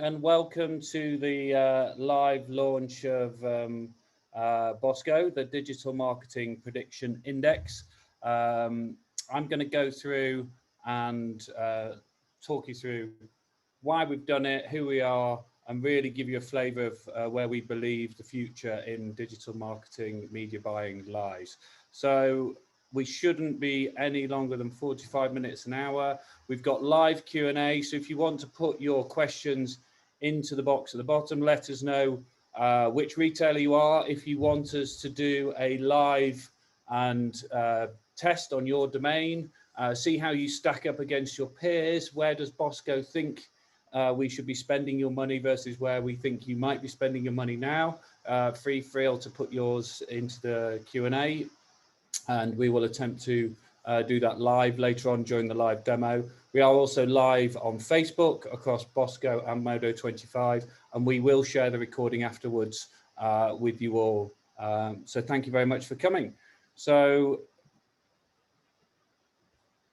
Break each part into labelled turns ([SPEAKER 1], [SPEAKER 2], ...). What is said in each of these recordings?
[SPEAKER 1] and welcome to the live launch of BOSCO, the Digital Marketing Prediction Index. I'm going to go through and talk you through why we've done it, who we are, and really give you a flavour of where we believe the future in digital marketing, media buying lies. So we shouldn't be any longer than 45 minutes an hour. We've got live Q&A, so if you want to put your questions into the box at the bottom, let us know which retailer you are. If you want us to do a live and test on your domain, see how you stack up against your peers, where does BOSCO think we should be spending your money versus where we think you might be spending your money now, feel to put yours into the Q&A. And we will attempt to do that live later on during the live demo. We are also live on Facebook across BOSCO and Modo25, and we will share the recording afterwards with you all. So thank you very much for coming. So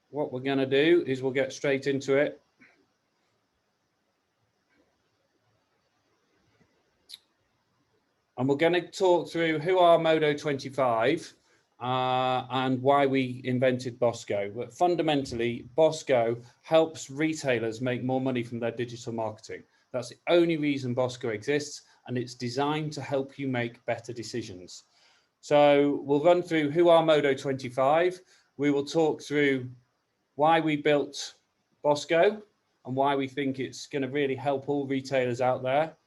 [SPEAKER 1] what we're going to do is we'll get straight into it. And we're going to talk through who are Modo25 and why we invented BOSCO. But fundamentally, BOSCO helps retailers make more money from their digital marketing. That's the only reason BOSCO exists, and it's designed to help you make better decisions. So we'll run through who are Modo25. We will talk through why we built BOSCO and why we think it's going to really help all retailers out there.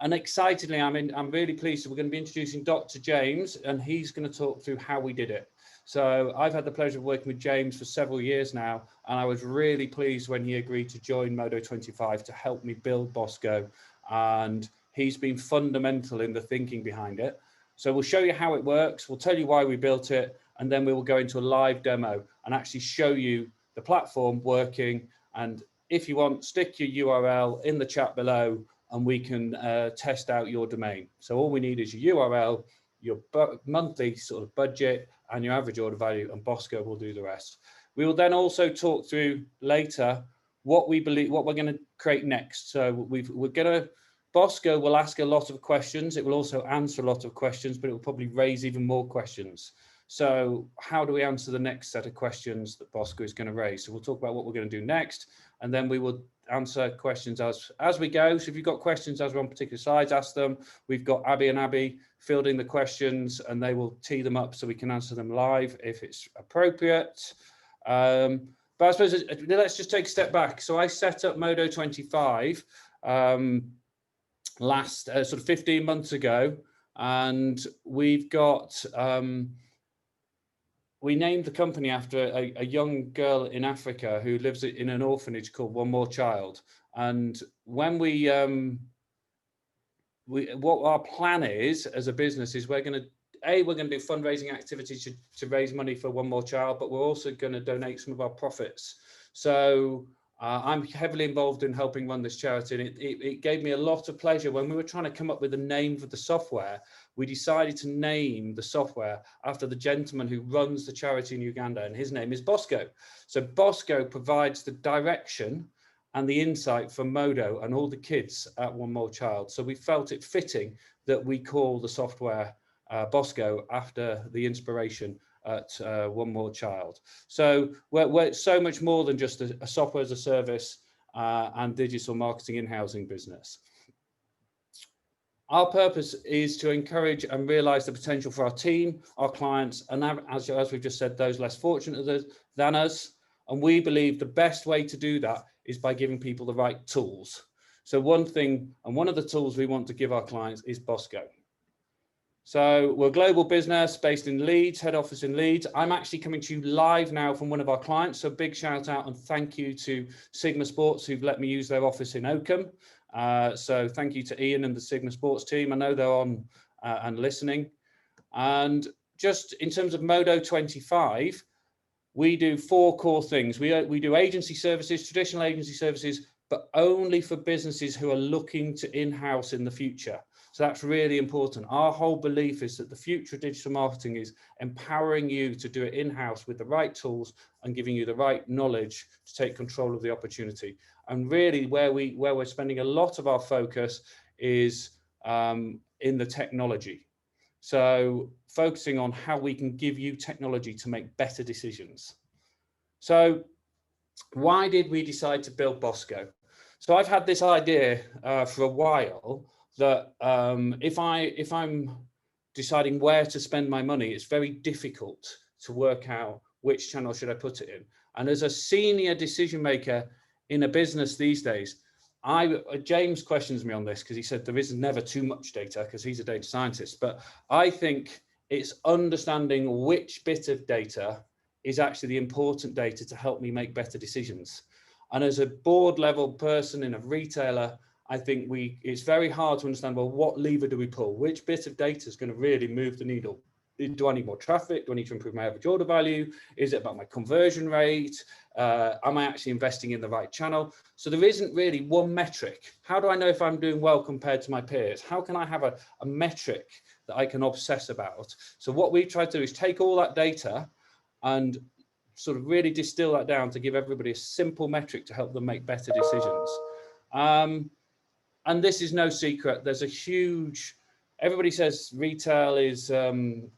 [SPEAKER 1] And excitedly, I'm really pleased that we're going to be introducing Dr. James, and he's going to talk through how we did it. So I've had the pleasure of working with James for several years now, and I was really pleased when he agreed to join Modo25 to help me build BOSCO, and he's been fundamental in the thinking behind it. So we'll show you how it works, we'll tell you why we built it, and then we will go into a live demo and actually show you the platform working. And if you want, stick your URL in the chat below, and we can test out your domain. So all we need is your URL, your monthly sort of budget, and your average order value, and BOSCO will do the rest. We will then also talk through later what we believe, what we're going to create next. So BOSCO will ask a lot of questions. It will also answer a lot of questions, but it will probably raise even more questions. So how do we answer the next set of questions that BOSCO is going to raise? So we'll talk about what we're going to do next, and then we will answer questions as we go. So if you've got questions as we're on particular slides, ask them. We've got Abby and Abby fielding the questions, and they will tee them up so we can answer them live if it's appropriate. But I suppose let's just take a step back. So I set up Modo25 last sort of 15 months ago, and we've got we named the company after a young girl in Africa who lives in an orphanage called One More Child. And when what our plan is as a business is we're going to do fundraising activities to raise money for One More Child, but we're also going to donate some of our profits. So I'm heavily involved in helping run this charity, and it gave me a lot of pleasure when we were trying to come up with a name for the software. We decided to name the software after the gentleman who runs the charity in Uganda, and his name is BOSCO. So BOSCO provides the direction and the insight for Modo and all the kids at One More Child. So we felt it fitting that we call the software BOSCO after the inspiration at One More Child. So we're so much more than just a software as a service and digital marketing in-housing business. Our purpose is to encourage and realize the potential for our team, our clients, and as we've just said, those less fortunate than us. And we believe the best way to do that is by giving people the right tools. So one of the tools we want to give our clients is BOSCO. So we're a global business based in Leeds, head office in Leeds. I'm actually coming to you live now from one of our clients. So big shout out and thank you to Sigma Sports who've let me use their office in Oakham. So thank you to Ian and the Sigma Sports team. I know they're on and listening. And just in terms of Modo25, we do 4 core things. We do agency services, traditional agency services, but only for businesses who are looking to in-house in the future. So that's really important. Our whole belief is that the future of digital marketing is empowering you to do it in-house with the right tools and giving you the right knowledge to take control of the opportunity. And really where we're spending a lot of our focus is in the technology. So focusing on how we can give you technology to make better decisions. So why did we decide to build BOSCO? So I've had this idea for a while that if I'm deciding where to spend my money, it's very difficult to work out which channel should I put it in. And as a senior decision maker in a business these days, James questions me on this because he said there is never too much data because he's a data scientist. But I think it's understanding which bit of data is actually the important data to help me make better decisions. And as a board level person in a retailer, I think it's very hard to understand, well, what lever do we pull? Which bit of data is going to really move the needle? Do I need more traffic? Do I need to improve my average order value? Is it about my conversion rate? Am I actually investing in the right channel? So there isn't really one metric. How do I know if I'm doing well compared to my peers? How can I have a metric that I can obsess about? So what we try to do is take all that data and sort of really distill that down to give everybody a simple metric to help them make better decisions. And this is no secret. There's a huge, everybody says retail is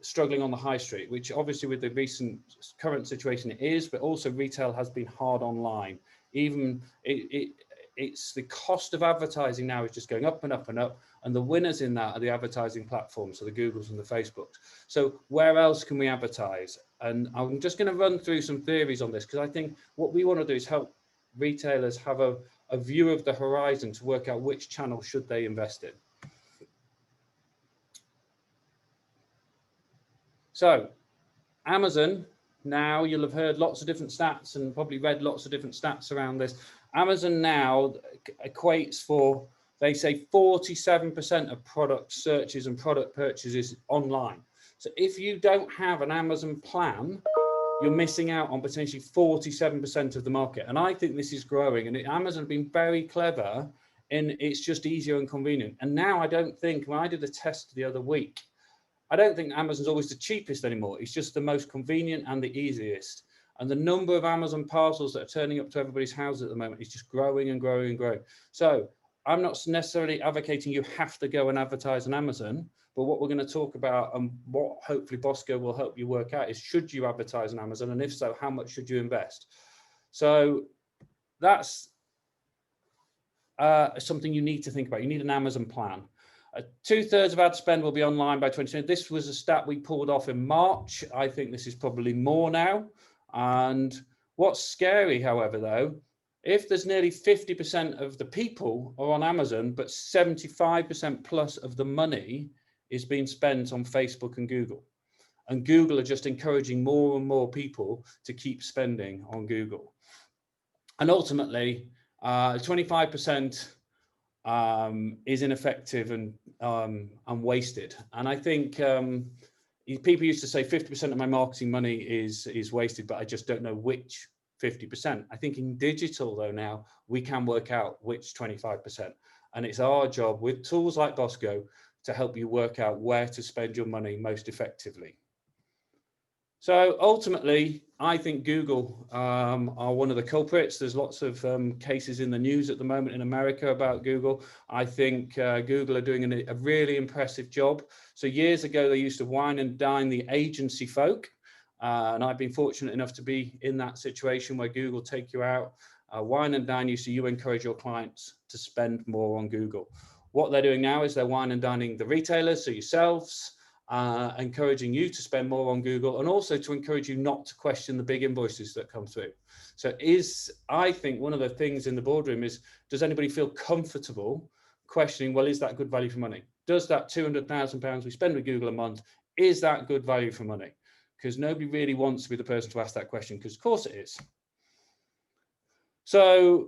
[SPEAKER 1] struggling on the high street, which obviously with the recent current situation it is, but also retail has been hard online. Even it's the cost of advertising now is just going up and up and up. And the winners in that are the advertising platforms, so the Googles and the Facebooks. So where else can we advertise? And I'm just going to run through some theories on this, because I think what we want to do is help retailers have a view of the horizon to work out which channel should they invest in. So Amazon, now you'll have heard lots of different stats and probably read lots of different stats around this. Amazon now equates for, they say 47% of product searches and product purchases online. So if you don't have an Amazon plan, you're missing out on potentially 47% of the market. And I think this is growing, and Amazon have been very clever in it's just easier and convenient. And now I don't think, when I did a test the other week, I don't think Amazon's always the cheapest anymore. It's just the most convenient and the easiest. And the number of Amazon parcels that are turning up to everybody's houses at the moment is just growing and growing and growing. So I'm not necessarily advocating you have to go and advertise on Amazon, but what we're going to talk about and what hopefully BOSCO will help you work out is, should you advertise on Amazon? And if so, how much should you invest? So that's something you need to think about. You need an Amazon plan. 2/3 of ad spend will be online by 2020. This was a stat we pulled off in March. I think this is probably more now. And what's scary, however, though, if there's nearly 50% of the people are on Amazon, but 75% plus of the money is being spent on Facebook and Google. And Google are just encouraging more and more people to keep spending on Google. And ultimately, 25% is ineffective and wasted. And I think people used to say 50% of my marketing money is wasted, but I just don't know which 50%. I think in digital though now we can work out which 25%, and it's our job with tools like BOSCO to help you work out where to spend your money most effectively. So ultimately, I think Google are one of the culprits. There's lots of cases in the news at the moment in America about Google. I think Google are doing a really impressive job. So years ago, they used to wine and dine the agency folk. And I've been fortunate enough to be in that situation where Google take you out, wine and dine you, so you encourage your clients to spend more on Google. What they're doing now is they're wine and dining the retailers, so yourselves, encouraging you to spend more on Google, and also to encourage you not to question the big invoices that come through. So I think one of the things in the boardroom is, does anybody feel comfortable questioning, well, is that good value for money? Does that £200,000 we spend with Google a month, is that good value for money? Because nobody really wants to be the person to ask that question, because of course it is. So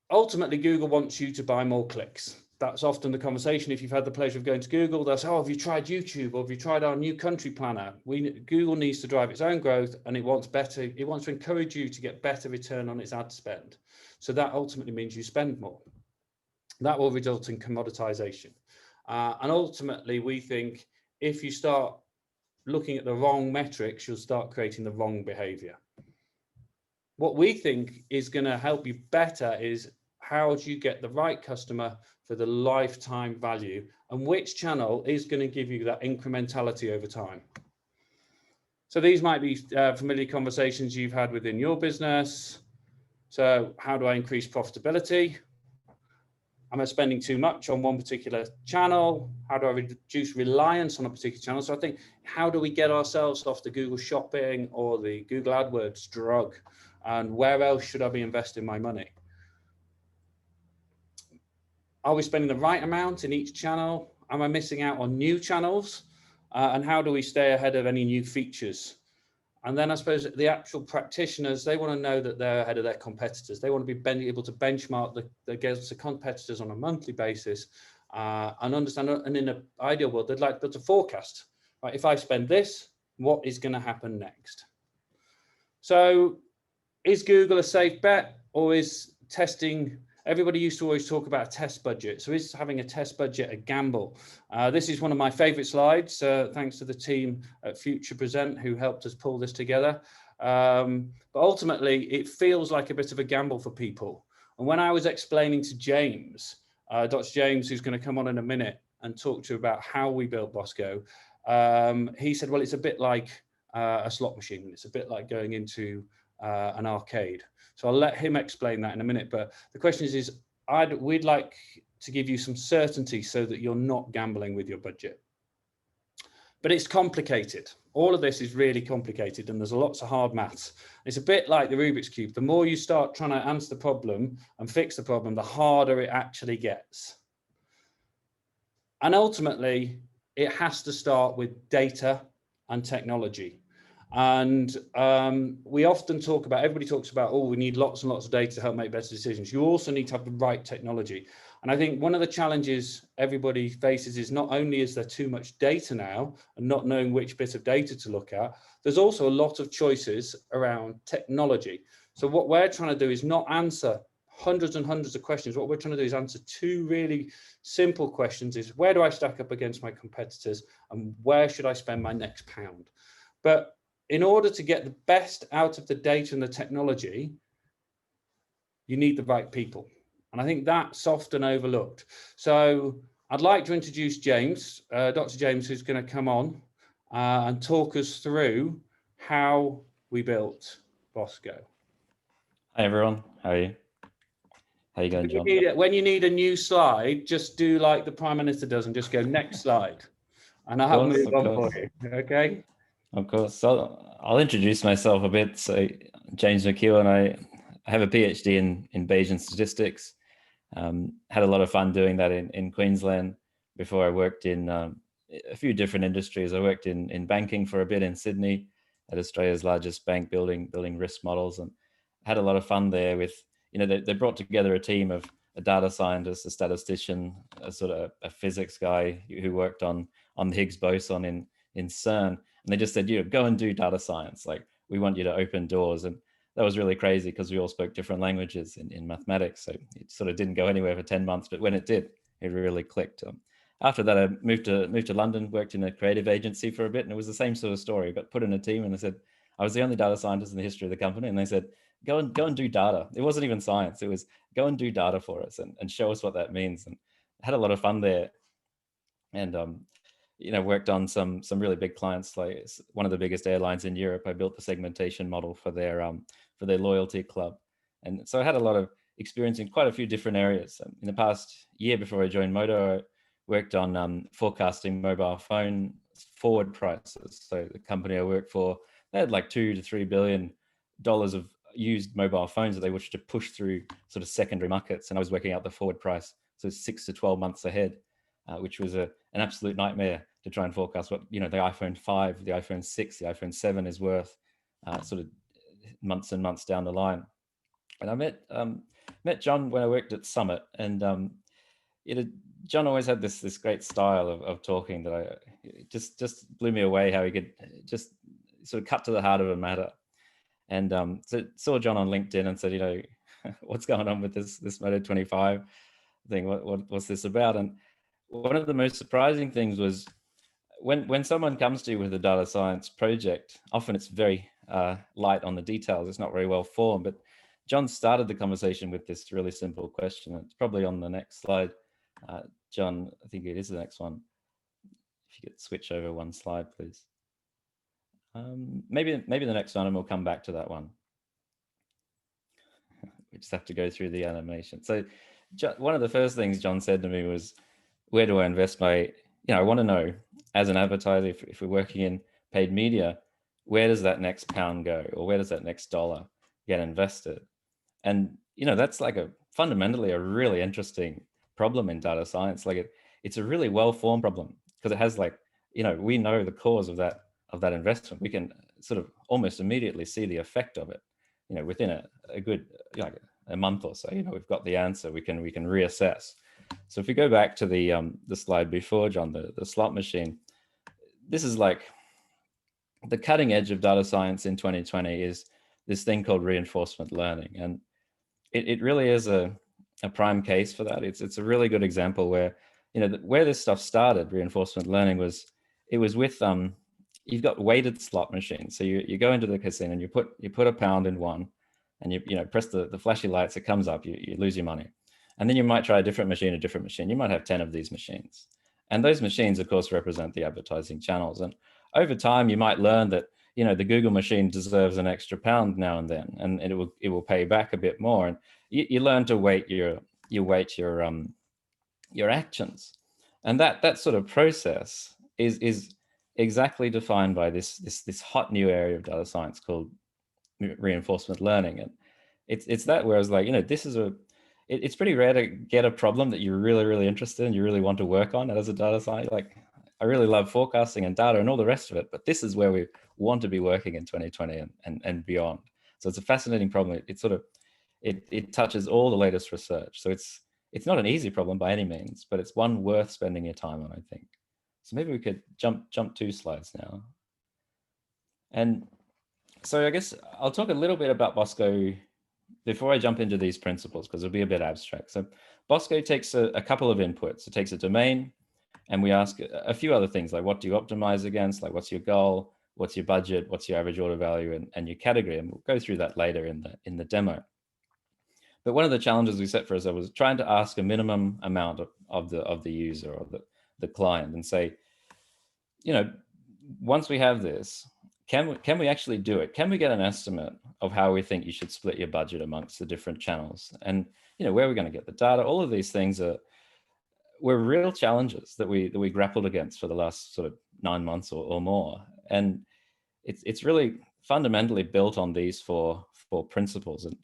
[SPEAKER 1] ultimately, Google wants you to buy more clicks. That's often the conversation. If you've had the pleasure of going to Google, they'll say, oh, have you tried YouTube, or have you tried our new country planner? Google needs to drive its own growth, and it wants to encourage you to get better return on its ad spend. So that ultimately means you spend more. That will result in commoditization. And ultimately, we think if you start looking at the wrong metrics, you'll start creating the wrong behavior. what we think is going to help you better is how do you get the right customer for the lifetime value, and which channel is going to give you that incrementality over time. So these might be familiar conversations you've had within your business. So how do I increase profitability? Am I spending too much on one particular channel? How do I reduce reliance on a particular channel? So I think, how do we get ourselves off the Google Shopping or the Google AdWords drug? And where else should I be investing my money? Are we spending the right amount in each channel? Am I missing out on new channels? And how do we stay ahead of any new features? And then I suppose the actual practitioners, they want to know that they're ahead of their competitors. They want to be able to benchmark against the competitors on a monthly basis and understand. And in an ideal world, they'd like to build a forecast. Right? If I spend this, what is going to happen next? So is Google a safe bet, or is testing? Everybody used to always talk about a test budget. So is having a test budget a gamble? This is one of my favorite slides, thanks to the team at Future Present who helped us pull this together. But ultimately, it feels like a bit of a gamble for people. And when I was explaining to James, Dr. James, who's going to come on in a minute and talk to you about how we built BOSCO, he said, well, it's a bit like a slot machine. It's a bit like going into an arcade. So I'll let him explain that in a minute. But the question is we'd like to give you some certainty so that you're not gambling with your budget. But it's complicated. All of this is really complicated, and there's lots of hard maths. It's a bit like the Rubik's Cube. The more you start trying to answer the problem and fix the problem, the harder it actually gets. And ultimately, it has to start with data and technology. And we often talk about, everybody talks about, oh, we need lots and lots of data to help make better decisions. You also need to have the right technology. And I think one of the challenges everybody faces is not only is there too much data now and not knowing which bit of data to look at, there's also a lot of choices around technology. So what we're trying to do is not answer hundreds and hundreds of questions. What we're trying to do is answer two really simple questions: is where do I stack up against my competitors, and where should I spend my next pound? But in order to get the best out of the data and the technology, you need the right people. And I think that's often overlooked. So I'd like to introduce James, Dr. James, who's going to come on and talk us through how we built BOSCO.
[SPEAKER 2] Hi, everyone. How are you? How you going, John?
[SPEAKER 1] When you need a new slide, just do like the Prime Minister does and just go next slide. And I'll move on for you, okay?
[SPEAKER 2] Of course. So I'll introduce myself a bit. So James McKeone, I have a PhD in Bayesian statistics. Had a lot of fun doing that in Queensland before I worked in a few different industries. I worked in banking for a bit in Sydney at Australia's largest bank, building risk models, and had a lot of fun there with, they brought together a team of a data scientist, a statistician, a sort of a physics guy who worked on the Higgs boson in CERN. And they just said, go and do data science. Like, we want you to open doors. And that was really crazy because we all spoke different languages in mathematics. So it sort of didn't go anywhere for 10 months, but when it did, it really clicked. After that, I moved to London, worked in a creative agency for a bit, and it was the same sort of story, but put in a team. And they said, I was the only data scientist in the history of the company. And they said, go and do data. It wasn't even science. It was go and do data for us and show us what that means. And I had a lot of fun there. And, worked on some really big clients, like one of the biggest airlines in Europe. I built the segmentation model for their loyalty club. And so I had a lot of experience in quite a few different areas. In the past year before I joined Modo, I worked on forecasting mobile phone forward prices. So the company I worked for, they had like $2 to $3 billion of used mobile phones that they wished to push through sort of secondary markets. And I was working out the forward price, so 6 to 12 months ahead, which was an absolute nightmare to try and forecast what, the iPhone 5, the iPhone 6, the iPhone 7 is worth sort of months and months down the line. And I met John when I worked at Summit, and John always had this great style of talking that just blew me away, how he could just sort of cut to the heart of a matter. And so saw John on LinkedIn and said, what's going on with this Moto 25 thing? What's this about? And one of the most surprising things was when someone comes to you with a data science project, often it's very light on the details. It's not very well formed, but John started the conversation with this really simple question. It's probably on the next slide. John, I think it is the next one. If you could switch over one slide, please. Maybe the next one, and we'll come back to that one. We just have to go through the animation. So one of the first things John said to me was, where do I invest my, I want to know, as an advertiser, if we're working in paid media, where does that next pound go, or where does that next dollar get invested? And that's like fundamentally a really interesting problem in data science. Like it's a really well-formed problem, because it has we know the cause of that investment. We can sort of almost immediately see the effect of it, within a good a month or so. We've got the answer. We can reassess. So if we go back to the slide before, John, the slot machine, this is like the cutting edge of data science in 2020 is this thing called reinforcement learning. And it really is a prime case for that. It's a really good example where, where this stuff started, reinforcement learning, was with, you've got weighted slot machines. So you go into the casino and you put a pound in one, and you press the flashy lights, it comes up, you lose your money. And then you might try a different machine. You might have 10 of these machines. And those machines, of course, represent the advertising channels. And over time, you might learn that, the Google machine deserves an extra pound now and then, and it will pay back a bit more. And you learn to weight your actions. And that sort of process is exactly defined by this hot new area of data science called reinforcement learning. And it's that, whereas this is it's pretty rare to get a problem that you're really, really interested in, you really want to work on as a data scientist. Like, I really love forecasting and data and all the rest of it, but this is where we want to be working in 2020 and beyond. So it's a fascinating problem. It touches all the latest research. So it's not an easy problem by any means, but it's one worth spending your time on, I think. So maybe we could jump 2 slides now. And so I guess I'll talk a little bit about BOSCO before I jump into these principles, because it'll be a bit abstract. So BOSCO takes a couple of inputs. It takes a domain, and we ask a few other things, like what do you optimize against? Like, what's your goal? What's your budget? What's your average order value, and your category? And we'll go through that later in the demo. But one of the challenges we set for ourselves was trying to ask a minimum amount of the user or the client, and say, once we have this, can we actually do it? Can we get an estimate of how we think you should split your budget amongst the different channels? And where we're going to get the data? All of these things were real challenges that we grappled against for the last sort of 9 months or more. And it's really fundamentally built on these four principles. And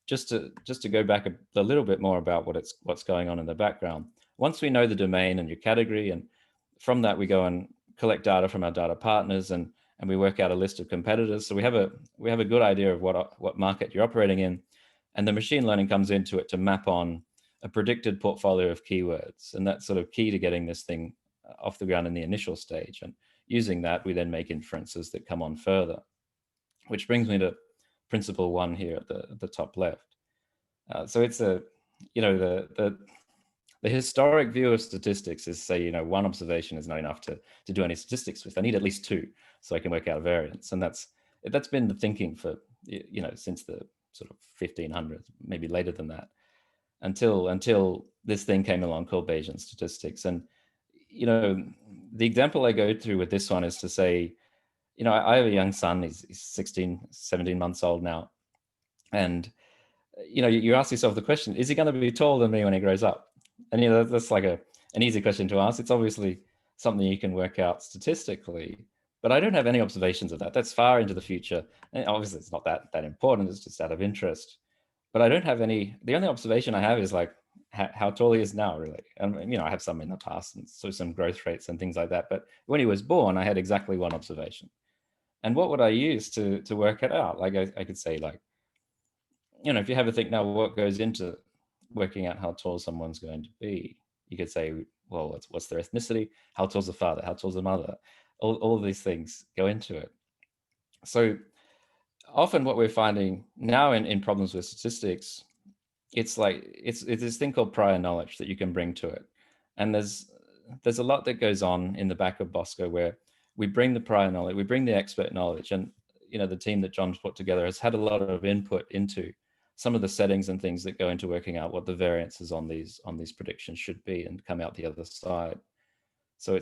[SPEAKER 2] just to go back a little bit more about what's going on in the background. Once we know the domain and your category, and from that we go and collect data from our data partners, and we work out a list of competitors. So we have a good idea of what market you're operating in, and the machine learning comes into it to map on a predicted portfolio of keywords. And that's sort of key to getting this thing off the ground in the initial stage. And using that, we then make inferences that come on further, which brings me to principle 1 here at the top left. So it's the historic view of statistics is, say, one observation is not enough to do any statistics with. I need at least 2 so I can work out a variance. And that's been the thinking for, since the sort of 1500s, maybe later than that, until this thing came along called Bayesian statistics. And, the example I go through with this one is to say, I have a young son, he's 16, 17 months old now. And, you ask yourself the question, is he going to be taller than me when he grows up? And, that's like an easy question to ask. It's obviously something you can work out statistically, but I don't have any observations of that. That's far into the future. And obviously it's not that important, it's just out of interest. But I don't have any, the only observation I have is like how tall he is now, really. And, I have some in the past, and so some growth rates and things like that. But when he was born, I had exactly 1 observation. And what would I use to work it out? Like I could say, like, if you have a think now, what goes into working out how tall someone's going to be? You could say, well, what's their ethnicity? How tall's the father? How tall's the mother? All of these things go into it. So often what we're finding now in problems with statistics, it's this thing called prior knowledge that you can bring to it. And there's a lot that goes on in the back of BOSCO where we bring the prior knowledge, we bring the expert knowledge. And, the team that John's put together has had a lot of input into some of the settings and things that go into working out what the variances on these predictions should be and come out the other side. So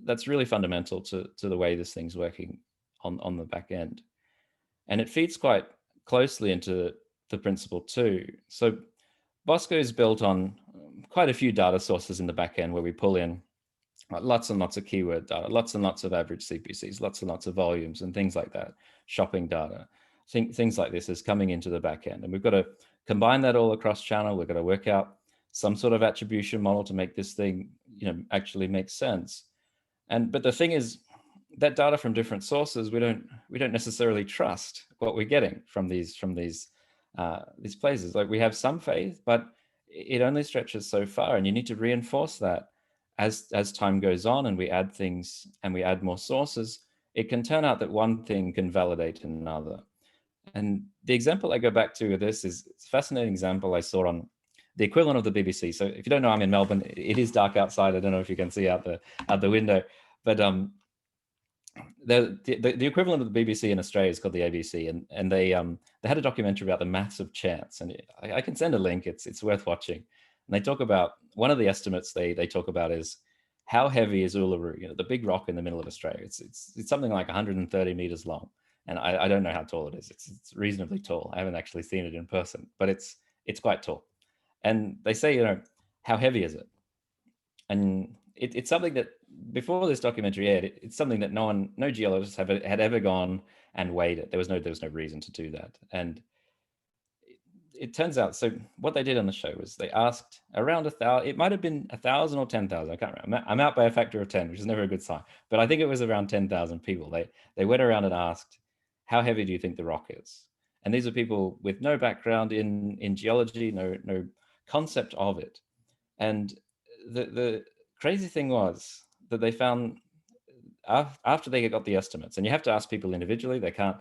[SPEAKER 2] that's really fundamental to the way this thing's working on the back end. And it feeds quite closely into the principle too. So BOSCO is built on quite a few data sources in the back end where we pull in lots and lots of keyword data, lots and lots of average CPCs, lots and lots of volumes and things like that, shopping data, things like this is coming into the back end. And we've got to combine that all across channel. We've got to work out some sort of attribution model to make this thing, actually make sense. But the thing is, that data from different sources, we don't necessarily trust what we're getting from these places. Like, we have some faith, but it only stretches so far, and you need to reinforce that as time goes on and we add things and we add more sources. It can turn out that one thing can validate another. And the example I go back to with this is it's a fascinating example I saw on the equivalent of the BBC. So if you don't know, I'm in Melbourne. It is dark outside. I don't know if you can see out the window, but the equivalent of the BBC in Australia is called the ABC, and they had a documentary about the maths of chance, and I can send a link. It's worth watching. And they talk about, one of the estimates they talk about is how heavy is Uluru, the big rock in the middle of Australia. It's something like 130 meters long, and I don't know how tall it is. It's reasonably tall. I haven't actually seen it in person, but it's quite tall. And they say, how heavy is it? And it's something that before this documentary aired, it's something that no geologists had ever gone and weighed it. There was no reason to do that. And it turns out, so what they did on the show was they asked around 1,000, it might have been 1,000 or 10,000. I can't remember. I'm out by a factor of 10, which is never a good sign. But I think it was around 10,000 people. They went around and asked, how heavy do you think the rock is? And these are people with no background in geology, no concept of it. And the crazy thing was that they found, after they got the estimates, and you have to ask people individually, they can't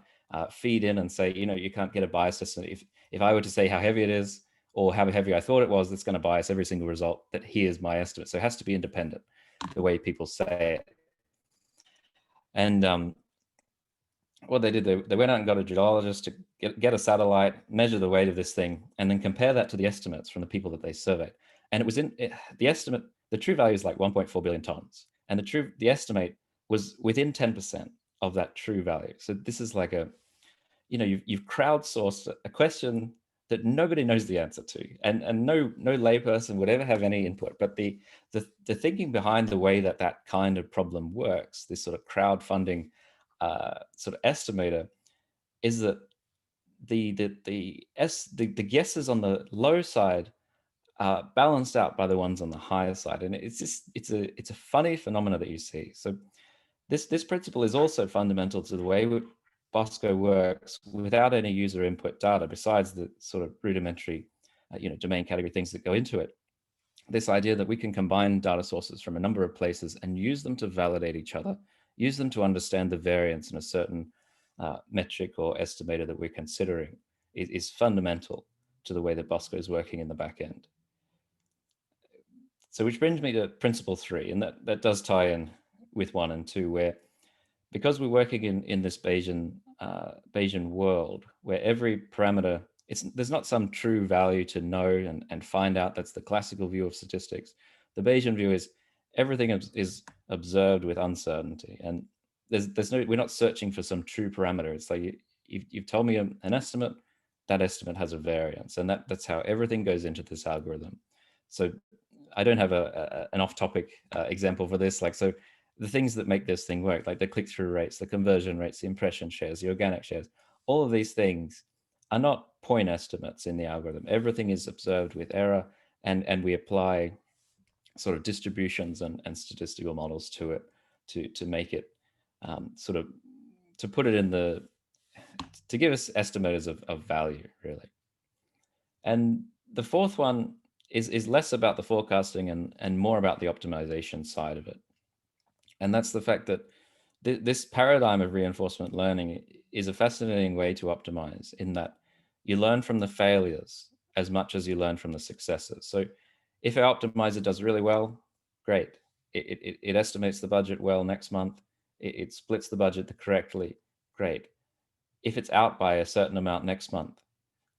[SPEAKER 2] feed in and say, you can't get a bias estimate. If I were to say how heavy it is or how heavy I thought it was, that's going to bias every single result that here's my estimate. So it has to be independent, the way people say it. And what they did, they went out and got a geologist to get a satellite, measure the weight of this thing, and then compare that to the estimates from the people that they surveyed. And it was the estimate, the true value is like 1.4 billion tons. And the estimate was within 10% of that true value. So this is like you've crowdsourced a question that nobody knows the answer to, and no layperson would ever have any input. But the thinking behind the way that kind of problem works, this sort of crowdfunding sort of estimator, is that the guesses on the low side are balanced out by the ones on the higher side, and it's a funny phenomena that you see. So this principle is also fundamental to the way BOSCO works without any user input data, besides the sort of rudimentary, domain category things that go into it. This idea that we can combine data sources from a number of places and use them to validate each other, use them to understand the variance in a certain metric or estimator that we're considering is fundamental to the way that BOSCO is working in the back end. So which brings me to principle 3, and that does tie in with 1 and 2, where because we're working in this Bayesian world where every parameter, there's not some true value to know and find out. That's the classical view of statistics. The Bayesian view is everything is observed with uncertainty, and we're not searching for some true parameter. It's like you've told me an estimate, that estimate has a variance, and that's how everything goes into this algorithm. So I don't have an off-topic example for this. So the things that make this thing work, like the click-through rates, the conversion rates, the impression shares, the organic shares, all of these things are not point estimates in the algorithm. Everything is observed with error, and we apply sort of distributions and statistical models to it to make it sort of, to put it in to give us estimators of value, really. And the fourth one is less about the forecasting and more about the optimization side of it. And that's the fact that this paradigm of reinforcement learning is a fascinating way to optimize, in that you learn from the failures as much as you learn from the successes. So if our optimizer does really well, great. It estimates the budget well next month. It splits the budget correctly, great. if it's out by a certain amount next month,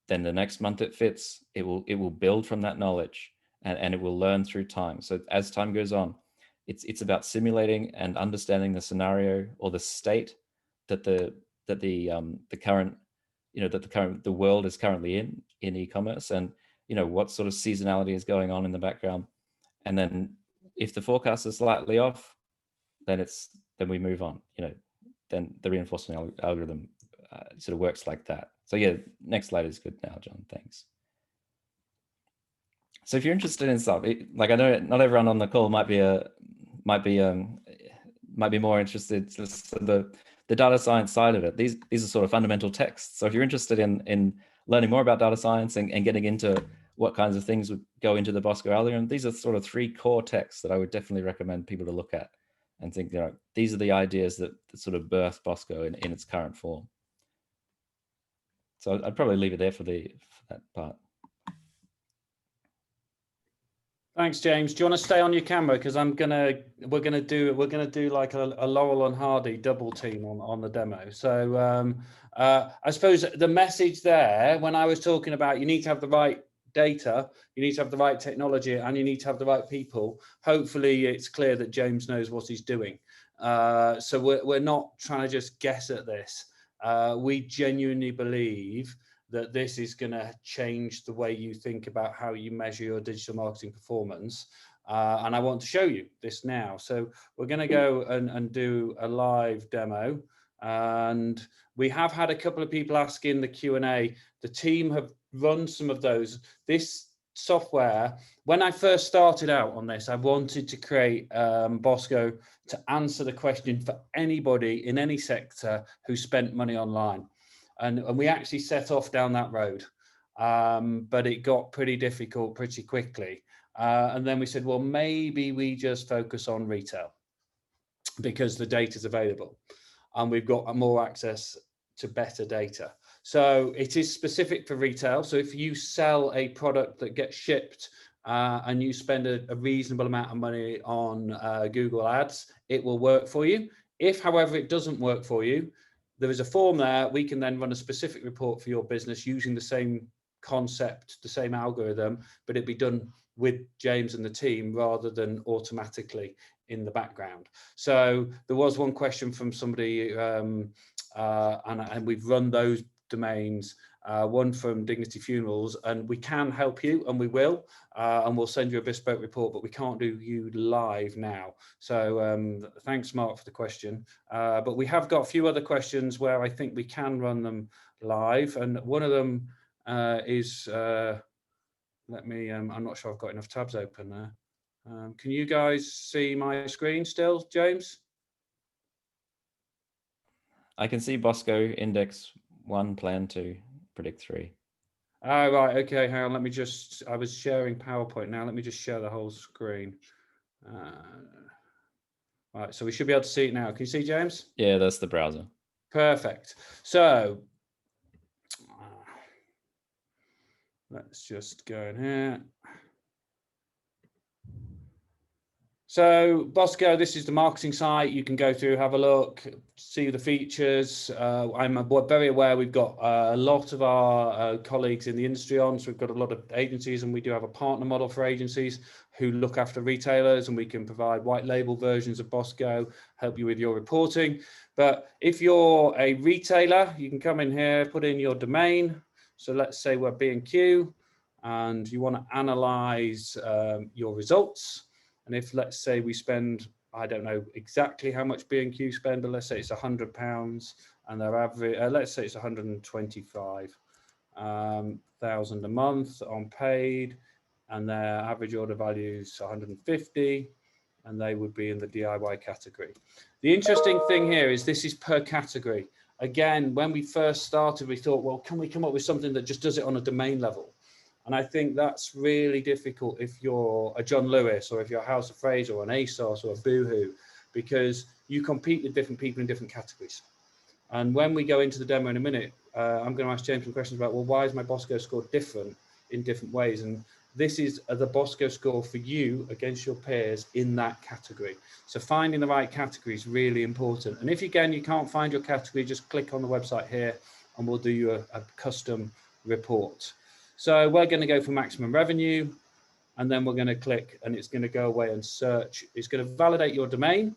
[SPEAKER 2] then the next month it fits, it will build from that knowledge, and it will learn through time. So as time goes on, it's about simulating and understanding the scenario or the state that the current, the world is currently in e-commerce, and what sort of seasonality is going on in the background. And then if the forecast is slightly off, then we move on. Then the reinforcement algorithm sort of works like that. So yeah, next slide is good now, John. Thanks. So if you're interested in stuff, like I know not everyone on the call might be more interested in the data science side of it. These are sort of fundamental texts. So if you're interested in learning more about data science and getting into what kinds of things would go into the BOSCO algorithm, these are sort of 3 core texts that I would definitely recommend people to look at and think, these are the ideas that sort of birth BOSCO in its current form. So I'd probably leave it there for that part.
[SPEAKER 1] Thanks, James. Do you want to stay on your camera? Because we're gonna do like a Laurel and Hardy double team on the demo. So I suppose the message there, when I was talking about you need to have the right data, you need to have the right technology, and you need to have the right people. Hopefully, it's clear that James knows what he's doing. So we're not trying to just guess at this. We genuinely believe that this is going to change the way you think about how you measure your digital marketing performance. And I want to show you this now. So we're going to go and do a live demo. And we have had a couple of people asking the Q&A. The team have run some of those. This software, when I first started out on this, I wanted to create BOSCO to answer the question for anybody in any sector who spent money online. And we actually set off down that road, but it got pretty difficult pretty quickly. And then we said, well, maybe we just focus on retail because the data is available and we've got more access to better data. So it is specific for retail. So if you sell a product that gets shipped and you spend a reasonable amount of money on Google Ads, it will work for you. If, however, it doesn't work for you, there is a form there. We can then run a specific report for your business using the same concept, the same algorithm, but it'd be done with James and the team rather than automatically in the background. So there was one question from somebody, and we've run those domains, one from Dignity Funerals, and we can help you, and we will, and we'll send you a bespoke report, but we can't do you live now. So thanks, Mark, for the question. But we have got a few other questions where I think we can run them live, and one of them is, I'm not sure I've got enough tabs open there. Can you guys see my screen still, James?
[SPEAKER 2] I can see BOSCO index 1, plan 2, predict 3.
[SPEAKER 1] Oh, right. Okay. Hang on. Let me just, I was sharing PowerPoint now. Let me just share the whole screen. Right. So we should be able to see it now. Can you see, James?
[SPEAKER 2] Yeah, that's the browser.
[SPEAKER 1] Perfect. So let's just go in here. So BOSCO, this is the marketing site. You can go through, have a look, see the features. I'm very aware we've got a lot of our colleagues in the industry on, so we've got a lot of agencies, and we do have a partner model for agencies who look after retailers, and we can provide white label versions of BOSCO, help you with your reporting. But if you're a retailer, you can come in here, put in your domain. So let's say we're B&Q, and you want to analyze your results. And if, let's say, we spend, I don't know exactly how much B&Q spend, but let's say it's £100 and their average, let's say it's 125,000 a month on paid, and their average order value is 150, and they would be in the DIY category. The interesting thing here is this is per category. Again, when we first started, we thought, well, can we come up with something that just does it on a domain level? And I think that's really difficult if you're a John Lewis or if you're a House of Fraser or an ASOS or a Boohoo, because you compete with different people in different categories. And when we go into the demo in a minute, I'm going to ask James some questions about, well, why is my BOSCO score different in different ways? And this is the BOSCO score for you against your peers in that category. So finding the right category is really important. And if, again, you can't find your category, just click on the website here and we'll do you a custom report. So we're going to go for maximum revenue, and then we're going to click, and it's going to go away and search. It's going to validate your domain.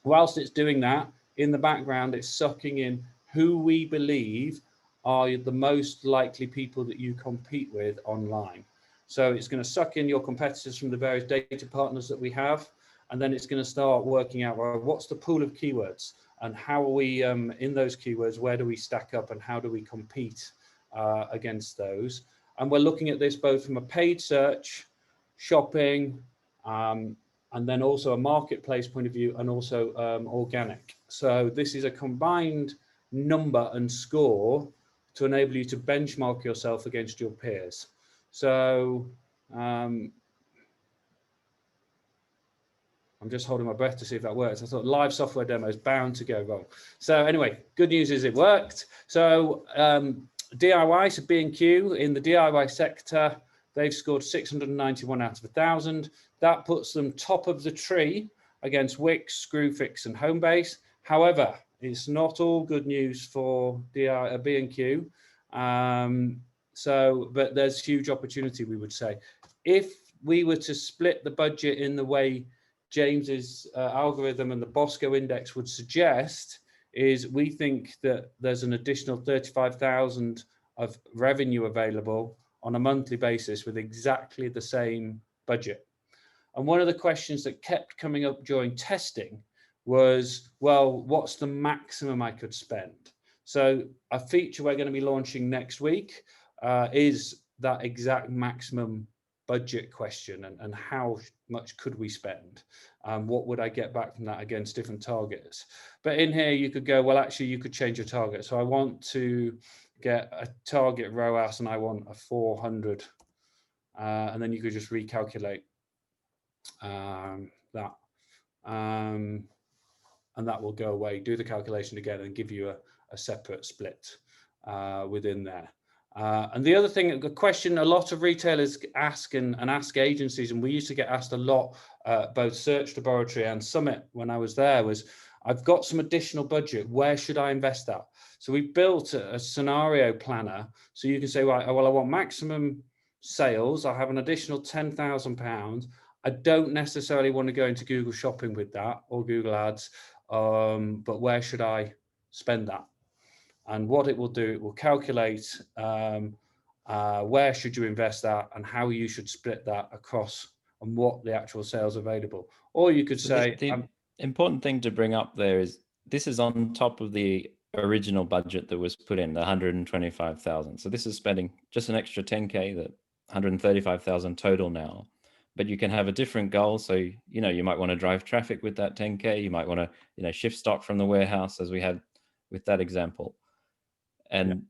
[SPEAKER 1] Whilst it's doing that, in the background, it's sucking in who we believe are the most likely people that you compete with online. So it's going to suck in your competitors from the various data partners that we have, and then it's going to start working out, well, what's the pool of keywords, and how are we in those keywords, where do we stack up, and how do we compete against those? And we're looking at this both from a paid search, shopping, and then also a marketplace point of view, and also organic. So this is a combined number and score to enable you to benchmark yourself against your peers. So I'm just holding my breath to see if that works. I thought live software demo is bound to go wrong. So anyway, good news is it worked. So DIY, so B&Q in the DIY sector, they've scored 691 out of 1,000. That puts them top of the tree against Wix, Screwfix, and Homebase. However, it's not all good news for B&Q. But there's huge opportunity, we would say. If we were to split the budget in the way James's algorithm and the BOSCO index would suggest, is we think that there's an additional 35,000 of revenue available on a monthly basis with exactly the same budget. And one of the questions that kept coming up during testing was, well, what's the maximum I could spend? So a feature we're going to be launching next week is that exact maximum budget question, and how much could we spend? What would I get back from that against different targets? But in here, you could go, well, actually, you could change your target. So I want to get a target ROAS, and I want a 400. And then you could just recalculate that. And that will go away, do the calculation again, and give you a separate split within there. And the other thing, a question a lot of retailers ask and ask agencies, and we used to get asked a lot, both Search Laboratory and Summit when I was there, was, I've got some additional budget, where should I invest that? So we built a scenario planner, so you can say, right, well, I want maximum sales, I have an additional £10,000. I don't necessarily want to go into Google Shopping with that or Google Ads, but where should I spend that? And what it will do, it will calculate where should you invest that and how you should split that across and what the actual sales available. Or you could say...
[SPEAKER 2] The important thing to bring up there is this is on top of the original budget that was put in, the 125,000. So this is spending just an extra 10K, that 135,000 total now. But you can have a different goal. So, you know, you might want to drive traffic with that 10K. You might want to, you know, shift stock from the warehouse, as we had with that example. And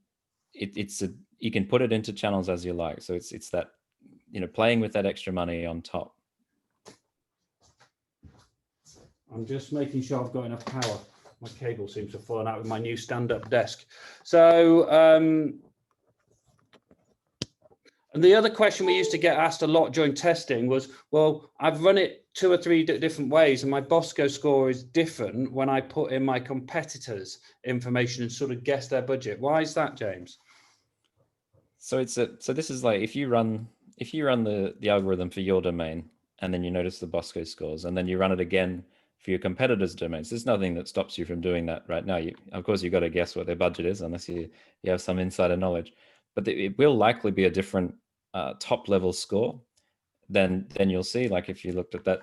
[SPEAKER 2] you can put it into channels as you like. So it's that, you know, playing with that extra money on top.
[SPEAKER 1] I'm just making sure I've got enough power. My cable seems to have fallen out with my new stand-up desk. So, and the other question we used to get asked a lot during testing was, well, I've run it 2 or 3 different ways, and my BOSCO score is different when I put in my competitors' information and sort of guess their budget. Why is that, James?
[SPEAKER 2] So so this is like, if you run the algorithm for your domain, and then you notice the BOSCO scores, and then you run it again for your competitors' domains, there's nothing that stops you from doing that right now. Of course, you've got to guess what their budget is, unless you have some insider knowledge. But it will likely be a different top level score than you'll see. Like if you looked at that,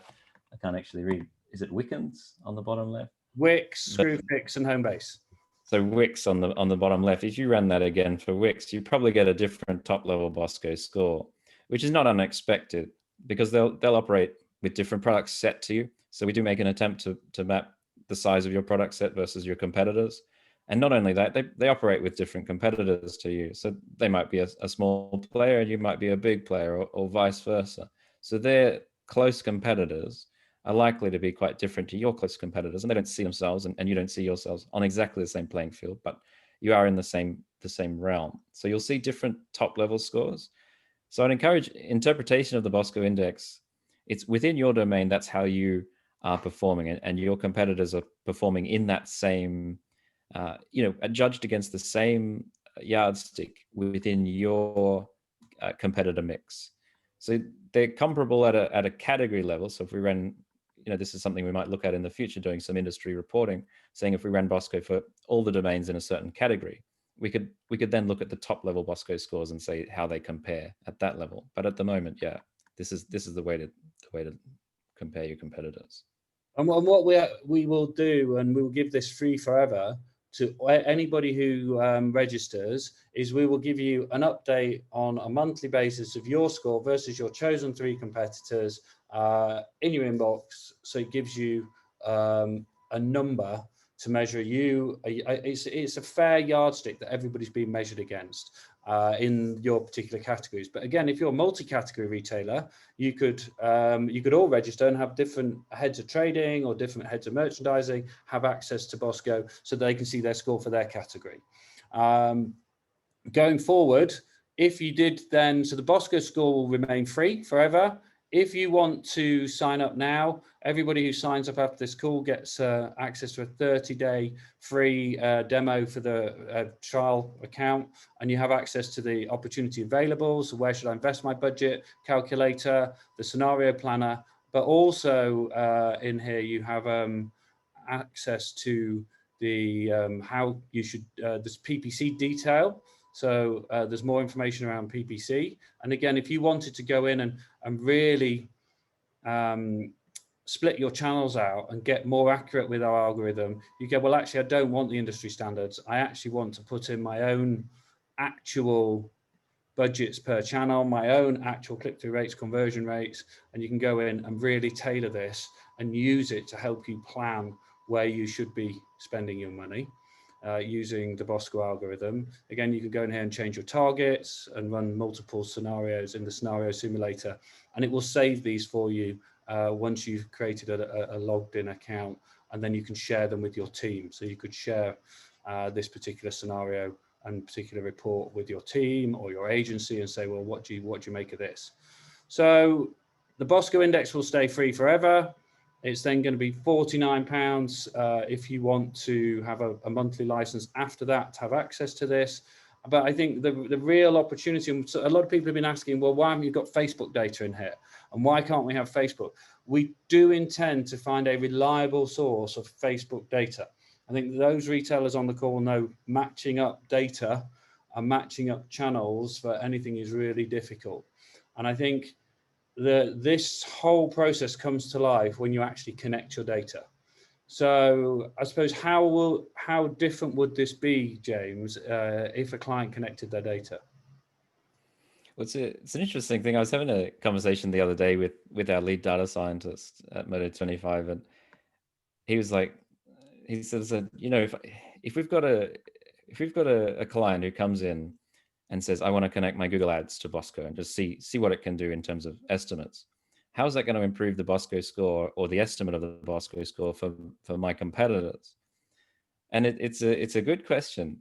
[SPEAKER 2] I can't actually read. Is it Wickens on the bottom left?
[SPEAKER 1] Wix, Screwfix, and Homebase. So
[SPEAKER 2] Wix on the bottom left. If you ran that again for Wix, you probably get a different top level BOSCO score, which is not unexpected because they'll operate with different products set to you. So we do make an attempt to map the size of your product set versus your competitors. And not only that, they operate with different competitors to you. So they might be a small player and you might be a big player, or vice versa. So their close competitors are likely to be quite different to your close competitors, and they don't see themselves and you don't see yourselves on exactly the same playing field, but you are in the same realm. So you'll see different top level scores. So I'd encourage interpretation of the BOSCO index. It's within your domain, that's how you are performing, and your competitors are performing in that same judged against the same yardstick within your competitor mix. So they're comparable at a category level. So if we ran, this is something we might look at in the future, doing some industry reporting, saying if we ran BOSCO for all the domains in a certain category, we could then look at the top level BOSCO scores and say how they compare at that level. But at the moment, yeah, this is the way to compare your competitors.
[SPEAKER 1] And what we will do, and we will give this free forever to anybody who registers, is we will give you an update on a monthly basis of your score versus your chosen 3 competitors in your inbox. So it gives you a number to measure you. It's a fair yardstick that everybody's being measured against in your particular categories. But again, if you're a multi-category retailer, you could all register and have different heads of trading or different heads of merchandising have access to BOSCO so they can see their score for their category. Going forward, if you did then, so the BOSCO score will remain free forever. If you want to sign up now, everybody who signs up after this call gets access to a 30-day free demo for the trial account, and you have access to the opportunity available. So where should I invest my budget calculator, the scenario planner, but also in here you have access to the how you should, this PPC detail. So there's more information around PPC. And again, if you wanted to go in and really split your channels out and get more accurate with our algorithm, you go, well, actually, I don't want the industry standards. I actually want to put in my own actual budgets per channel, my own actual click-through rates, conversion rates, and you can go in and really tailor this and use it to help you plan where you should be spending your money. Using the BOSCO algorithm. Again, you can go in here and change your targets and run multiple scenarios in the scenario simulator, and it will save these for you once you've created a logged in account, and then you can share them with your team. So you could share this particular scenario and particular report with your team or your agency and say, well, what do you make of this? So the BOSCO index will stay free forever. It's then going to be £49 if you want to have a monthly license after that to have access to this. But I think the real opportunity, and so a lot of people have been asking, well, why haven't you got Facebook data in here? And why can't we have Facebook? We do intend to find a reliable source of Facebook data. I think those retailers on the call know matching up data and matching up channels for anything is really difficult. And I think this whole process comes to life when you actually connect your data. So I suppose how different would this be, James, if a client connected their data?
[SPEAKER 2] Well, it's an interesting thing. I was having a conversation the other day with our lead data scientist at Modo25, and he was like, he said, if we've got a client who comes in and says, I want to connect my Google Ads to BOSCO and just see what it can do in terms of estimates, how is that going to improve the BOSCO score or the estimate of the BOSCO score for my competitors? And it's a good question,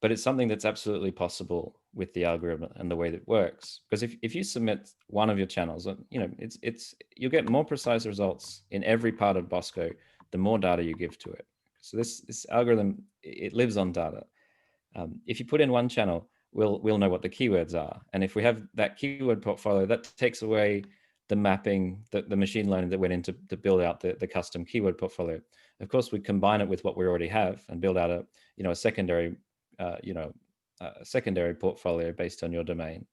[SPEAKER 2] but it's something that's absolutely possible with the algorithm and the way that it works. Because if you submit one of your channels, you'll get more precise results in every part of BOSCO the more data you give to it. So this algorithm, it lives on data. If you put in one channel, we'll know what the keywords are. And if we have that keyword portfolio, that takes away the mapping, the machine learning that went into to build out the custom keyword portfolio. Of course, we combine it with what we already have and build out a secondary secondary portfolio based on your domain.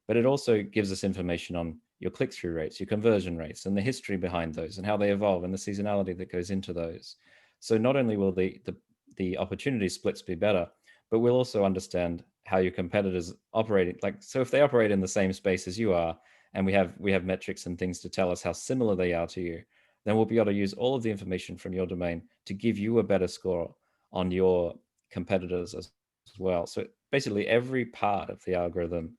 [SPEAKER 2] But it also gives us information on your click-through rates, your conversion rates, and the history behind those and how they evolve and the seasonality that goes into those. So not only will the opportunity splits be better, but we'll also understand how your competitors operate. So if they operate in the same space as you are, and we have metrics and things to tell us how similar they are to you, then we'll be able to use all of the information from your domain to give you a better score on your competitors as well. So basically every part of the algorithm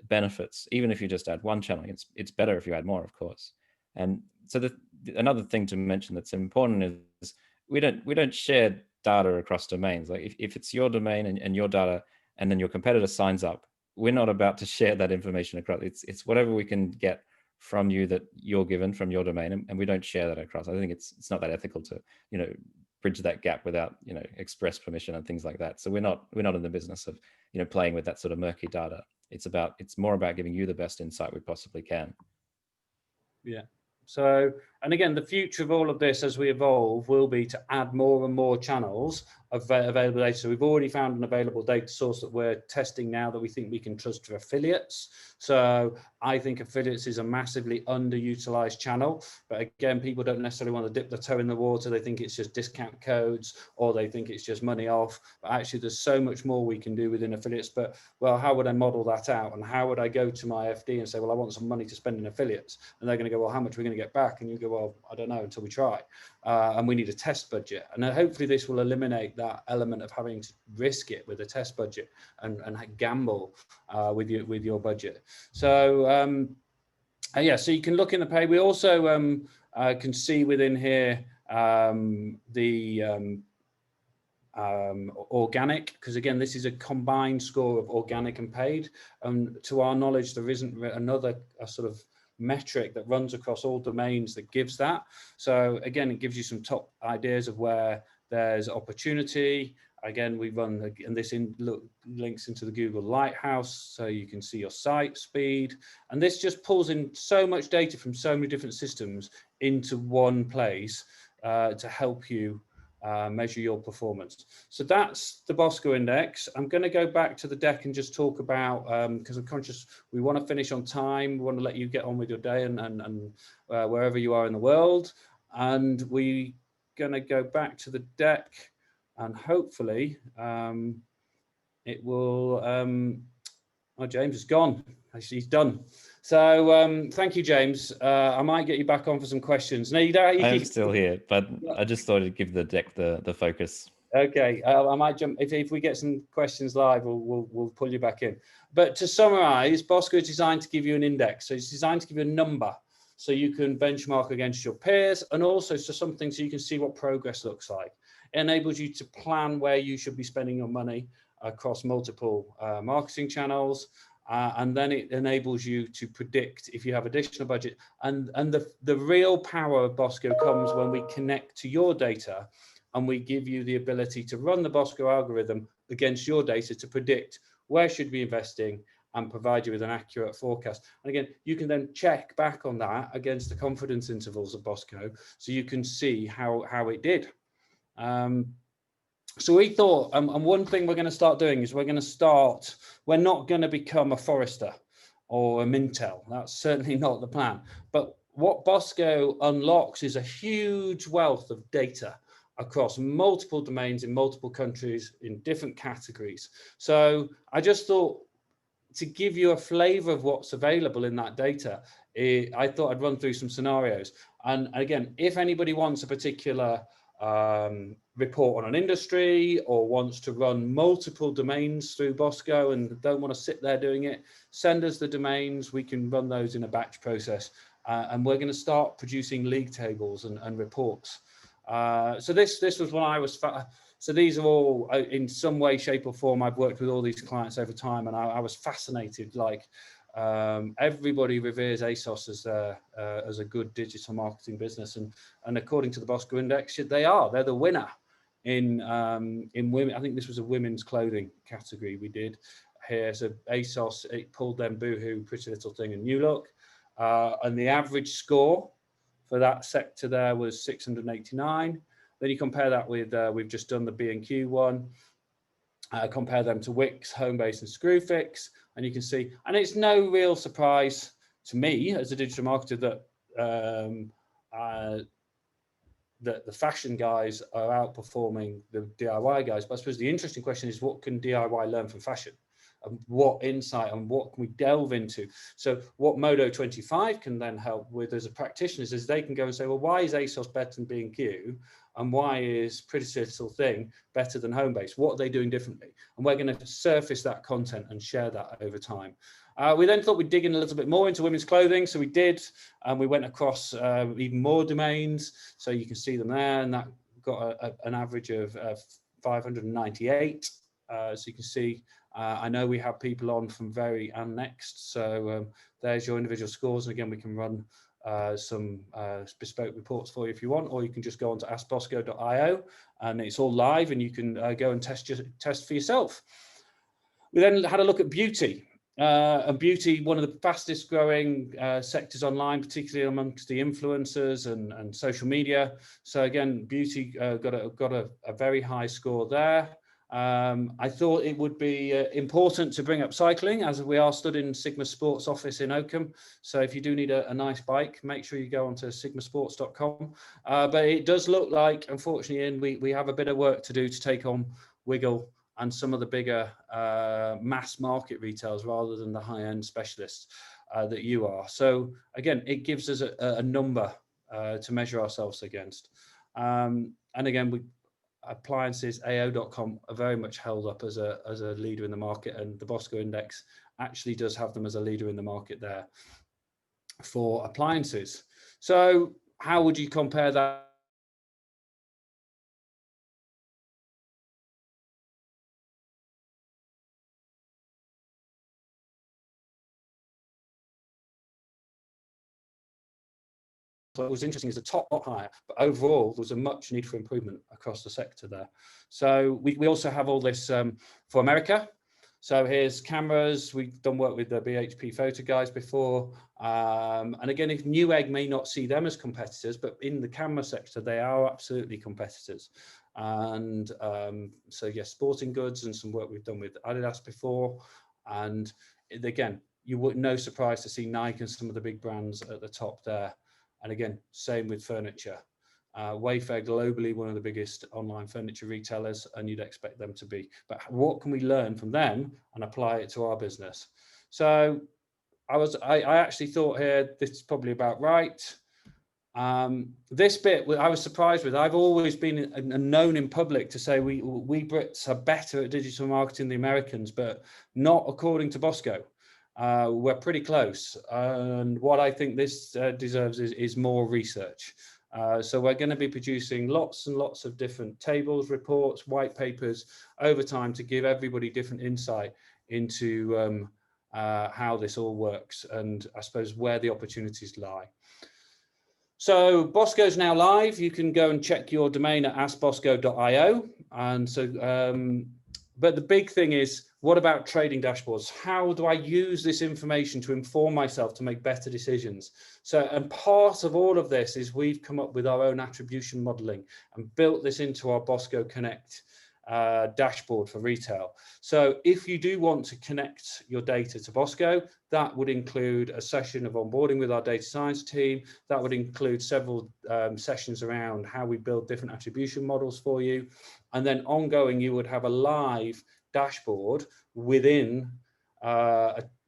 [SPEAKER 2] benefits, even if you just add one channel. It's better if you add more, of course. And so another thing to mention that's important is we don't share data across domains. Like if it's your domain and your data, and then your competitor signs up, we're not about to share that information across. It's whatever we can get from you that you're given from your domain, and we don't share that across. I think it's not that ethical to bridge that gap without, express permission and things like that. So we're not in the business of, playing with that sort of murky data. It's more about giving you the best insight we possibly can.
[SPEAKER 1] Yeah. So, and again, the future of all of this as we evolve will be to add more and more channels of available data. So we've already found an available data source that we're testing now that we think we can trust for affiliates. So I think affiliates is a massively underutilized channel, but again, people don't necessarily want to dip their toe in the water. They think it's just discount codes, or they think it's just money off, but actually there's so much more we can do within affiliates. But well, how would I model that out? And how would I go to my FD and say, well, I want some money to spend in affiliates? And they're going to go, well, how much are we going to get back? And you go, well, I don't know until we try. And we need a test budget. And hopefully this will eliminate that element of having to risk it with a test budget and gamble with your budget. So yeah, so you can look in the pay. We also can see within here the organic, because again, this is a combined score of organic and paid. To our knowledge, there isn't another sort of metric that runs across all domains that gives that. So again, it gives you some top ideas of where there's opportunity. Again, we run, and this links into the Google Lighthouse, so you can see your site speed. And this just pulls in so much data from so many different systems into one place to help you measure your performance. So that's the BOSCO index. I'm going to go back to the deck and just talk about, because I'm conscious we want to finish on time. We want to let you get on with your day and wherever you are in the world. And we're going to go back to the deck. And hopefully it will, oh, James is gone. Actually, he's done. So thank you, James. I might get you back on for some questions. No, you don't.
[SPEAKER 2] I'm still here, but I just thought I'd give the deck the focus.
[SPEAKER 1] Okay, I might jump, if we get some questions live, we'll pull you back in. But to summarize, BOSCO is designed to give you an index. So it's designed to give you a number so you can benchmark against your peers, and also so something so you can see what progress looks like. It enables you to plan where you should be spending your money across multiple marketing channels. And then it enables you to predict if you have additional budget. And the real power of BOSCO comes when we connect to your data and we give you the ability to run the BOSCO algorithm against your data to predict where should we be investing and provide you with an accurate forecast. And again, you can then check back on that against the confidence intervals of BOSCO so you can see how it did. So we thought, and one thing we're going to start doing is we're not going to become a Forrester or a Mintel. That's certainly not the plan. But what BOSCO unlocks is a huge wealth of data across multiple domains in multiple countries in different categories. So I just thought, to give you a flavor of what's available in that data, I thought I'd run through some scenarios. And again, if anybody wants a particular report on an industry or wants to run multiple domains through BOSCO and don't want to sit there doing it, send us the domains. We can run those in a batch process. And we're going to start producing league tables and reports. So this was when I was... So these are all, in some way, shape or form, I've worked with all these clients over time, and I was fascinated. Like everybody reveres ASOS as a good digital marketing business, and according to the BOSCO index, they're the winner in women. I think this was a women's clothing category we did here. So ASOS, it pulled them Boohoo, Pretty Little Thing, and New Look, and the average score for that sector there was 689. Then you compare that with, we've just done the B&Q one, compare them to Wix, Homebase and Screwfix, and you can see, and it's no real surprise to me as a digital marketer that the fashion guys are outperforming the DIY guys. But I suppose the interesting question is, what can DIY learn from fashion? And what insight and what can we delve into? So what Modo 25 can then help with as a practitioner is they can go and say, well, why is ASOS better than B&Q? And why is Pretty Little Thing better than Homebase? What are they doing differently? And we're going to surface that content and share that over time. We then thought we'd dig in a little bit more into women's clothing. So we did, and we went across even more domains. So you can see them there, and that got an average of 598. So you can see, I know we have people on from Very and Next. So there's your individual scores. And again, we can run some bespoke reports for you if you want, or you can just go on to askbosco.io, and it's all live, and you can go and test for yourself. We then had a look at beauty. And beauty, one of the fastest growing sectors online, particularly amongst the influencers and social media. So again, beauty got a very high score there. I thought it would be important to bring up cycling, as we are stood in Sigma Sports office in Oakham. So if you do need a nice bike, make sure you go onto sigmasports.com. But it does look like, unfortunately, Ian, we have a bit of work to do to take on Wiggle and some of the bigger mass market retailers rather than the high-end specialists that you are. So again, it gives us a number to measure ourselves against. And again, appliances, AO.com are very much held up as a leader in the market, and the BOSCO index actually does have them as a leader in the market there for appliances. So how would you compare that? What was interesting is the top got higher, but overall there was a much need for improvement across the sector there. So we also have all this for America. So here's cameras. We've done work with the BHP photo guys before. And again, if Newegg may not see them as competitors, but in the camera sector, they are absolutely competitors. And so yes, sporting goods and some work we've done with Adidas before. And again, you would no surprise to see Nike and some of the big brands at the top there. And again, same with furniture. Wayfair globally, one of the biggest online furniture retailers, and you'd expect them to be. But what can we learn from them and apply it to our business? So I actually thought here, this is probably about right. This bit I was surprised with. I've always been known in public to say we Brits are better at digital marketing than the Americans, but not according to BOSCO. We're pretty close, and what I think this deserves is more research. So we're going to be producing lots and lots of different tables, reports, white papers over time to give everybody different insight into how this all works, and I suppose where the opportunities lie. So BOSCO is now live. You can go and check your domain at askbosco.io. And so, but the big thing is, what about trading dashboards? How do I use this information to inform myself to make better decisions? So, and part of all of this is we've come up with our own attribution modeling and built this into our BOSCO Connect dashboard for retail. So if you do want to connect your data to BOSCO, that would include a session of onboarding with our data science team. That would include several sessions around how we build different attribution models for you. And then ongoing, you would have a live dashboard within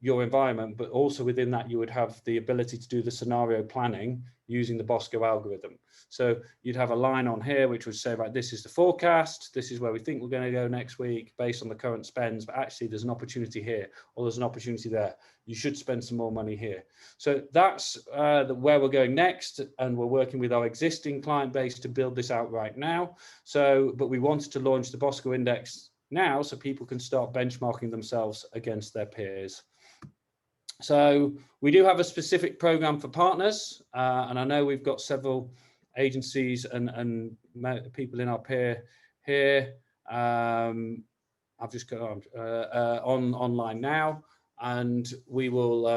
[SPEAKER 1] your environment, but also within that, you would have the ability to do the scenario planning using the BOSCO algorithm. So you'd have a line on here which would say, right, this is the forecast, this is where we think we're going to go next week based on the current spends, but actually there's an opportunity here, or there's an opportunity there. You should spend some more money here. So that's where we're going next, and we're working with our existing client base to build this out right now. So, but we wanted to launch the BOSCO Index now so people can start benchmarking themselves against their peers. So we do have a specific program for partners, and I know we've got several agencies and people in our peer here. I've just got on online now, and we will,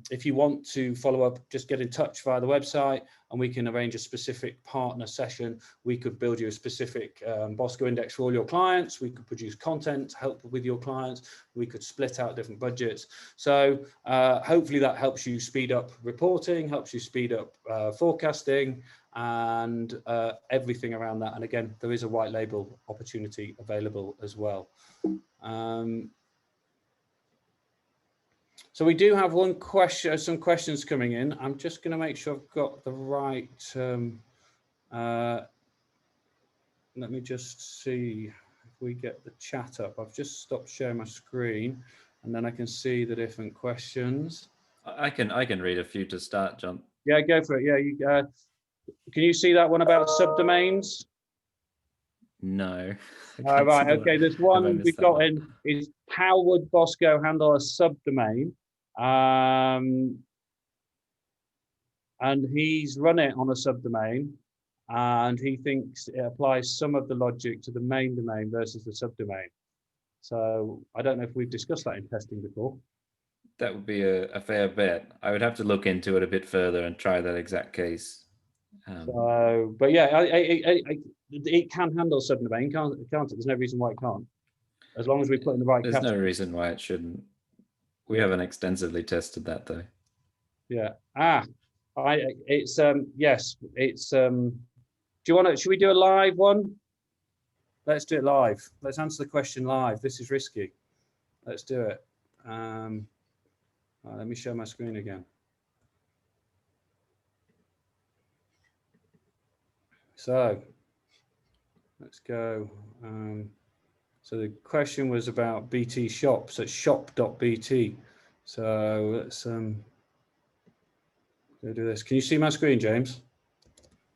[SPEAKER 1] if you want to follow up, just get in touch via the website and we can arrange a specific partner session. We could build you a specific BOSCO index for all your clients. We could produce content to help with your clients. We could split out different budgets. So hopefully that helps you speed up reporting, helps you speed up forecasting, and everything around that. And again, there is a white label opportunity available as well. So we do have one question, some questions coming in. I'm just going to make sure I've got the right. Let me just see if we get the chat up. I've just stopped sharing my screen, and then I can see the different questions.
[SPEAKER 2] I can read a few to start, John.
[SPEAKER 1] Yeah, go for it. Yeah, you, can you see that one about subdomains?
[SPEAKER 2] No.
[SPEAKER 1] Right. Okay. There's one we've got in is how would BOSCO handle a subdomain? and he's run it on a subdomain, and he thinks it applies some of the logic to the main domain versus the subdomain. So I don't know if we've discussed that in testing before.
[SPEAKER 2] That would be a fair bet. I would have to look into it a bit further and try that exact case.
[SPEAKER 1] So, but yeah, it can handle subdomain, can't it? There's no reason why it can't, as long as we put in the right
[SPEAKER 2] There's
[SPEAKER 1] category.
[SPEAKER 2] no reason why it shouldn't. We haven't extensively tested that though.
[SPEAKER 1] Yeah. Yes, it's do you want to, should we do a live one? Let's do it live. Let's answer the question live. This is risky. Let's do it. Let me share my screen again. So let's go. So the question was about BT shops at shop.bt. So let's go do this. Can you see my screen, James?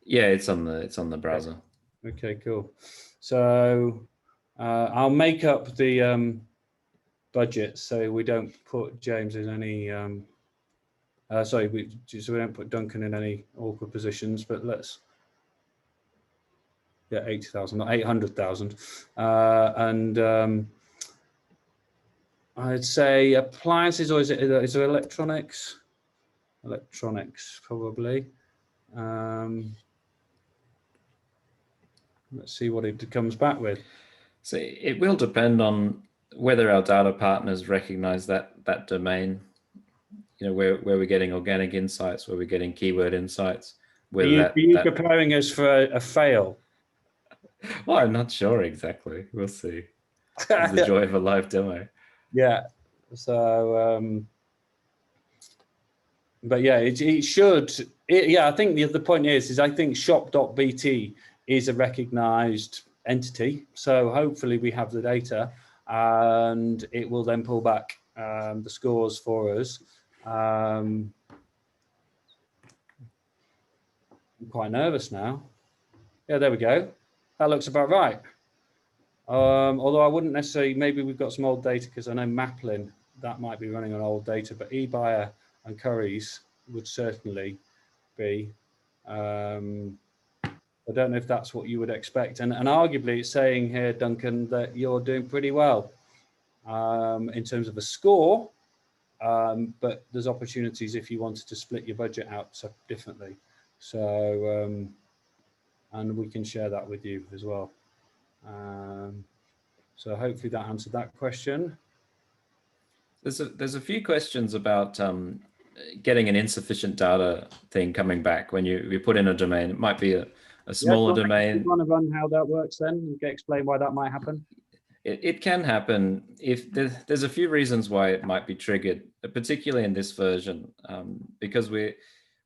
[SPEAKER 2] Yeah, it's on the browser.
[SPEAKER 1] Okay, cool. So I'll make up the budget so we don't put James in any so we don't put Duncan in any awkward positions, but let's 80,000, not 800,000. And I'd say appliances, or is there electronics? Electronics, probably. Let's see what it comes back with.
[SPEAKER 2] So it will depend on whether our data partners recognize that domain, where we're getting organic insights, where we're getting keyword insights.
[SPEAKER 1] Are you preparing us for a fail?
[SPEAKER 2] Well, I'm not sure exactly. We'll see. It's the joy of a live demo.
[SPEAKER 1] Yeah. So, but yeah, it should. I think the point is I think shop.bt is a recognized entity. So hopefully we have the data, and it will then pull back the scores for us. I'm quite nervous now. Yeah, there we go. That looks about right. Although I wouldn't necessarily, maybe we've got some old data, because I know Maplin, that might be running on old data, but eBuyer and Currys would certainly be. I don't know if that's what you would expect. And arguably it's saying here, Duncan, that you're doing pretty well in terms of a score, but there's opportunities if you wanted to split your budget out differently. So, and we can share that with you as well. So hopefully that answered that question.
[SPEAKER 2] There's a few questions about getting an insufficient data thing coming back when you put in a domain. It might be a smaller domain.
[SPEAKER 1] You want to run how that works then and explain why that might happen?
[SPEAKER 2] It can happen if there's a few reasons why it might be triggered, particularly in this version, because we're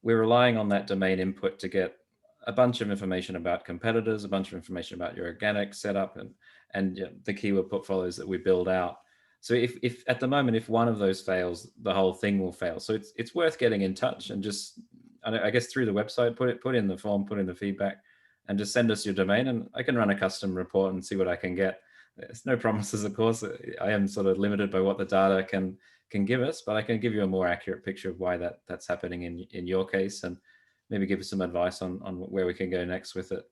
[SPEAKER 2] relying on that domain input to get a bunch of information about competitors, a bunch of information about your organic setup, and the keyword portfolios that we build out. So if at the moment, if one of those fails, the whole thing will fail. So it's worth getting in touch and just, I guess through the website, put in the form, put in the feedback, and just send us your domain, and I can run a custom report and see what I can get. There's no promises, of course. I am sort of limited by what the data can give us, but I can give you a more accurate picture of why that's happening in your case, and maybe give us some advice on where we can go next with it.